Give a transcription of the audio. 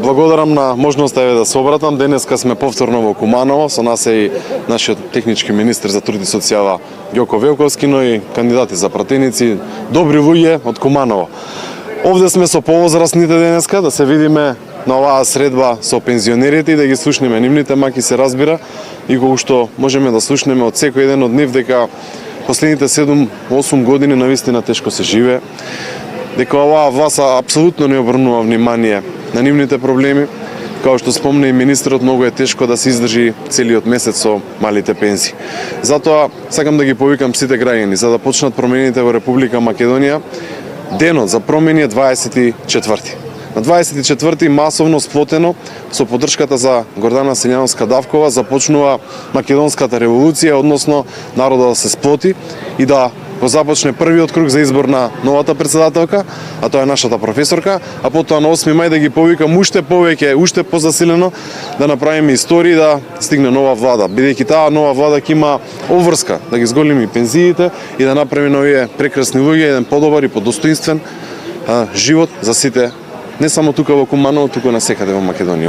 благодарам на можноста да се обратам. Денеска сме повторно во Куманово, со нас е и нашиот технички министер за труд и социјала Ѓоко Велковски, но и кандидати за пратеници, добри луѓе од Куманово. Овде сме со повозрастните денеска, да се видиме на оваа средба со пензионерите и да ги слушнеме нивните маки, се разбира, и колку што можеме да слушнеме од секој еден од нив дека последните 7-8 години навистина тешко се живее, дека оваа власт апсолутно не обрнува внимание на нивните проблеми. Као што спомна и министрот, многу е тешко да се издржи целиот месец со малите пензии. Затоа сакам да ги повикам сите граѓани за да почнат промените во Република Македонија. Денот за промени е 24. На 24 масовно сплотено со поддршката за Гордана Силјановска-Давкова започнува Македонската револуција, односно народот да се сплоти и да го започне првиот круг за избор на новата претседателка, а тоа е нашата професорка, а потоа на 8 мај да ги повикам уште повеќе, уште позасилено да направиме историја и да стигне нова влада, бидејќи таа нова влада ќе има обврска да ги зголеми пензиите и да направи на овие прекрасни луѓе еден подобар и подостоинствен живот за сите, не само тука во Куманово, туку на секаде во Македонија.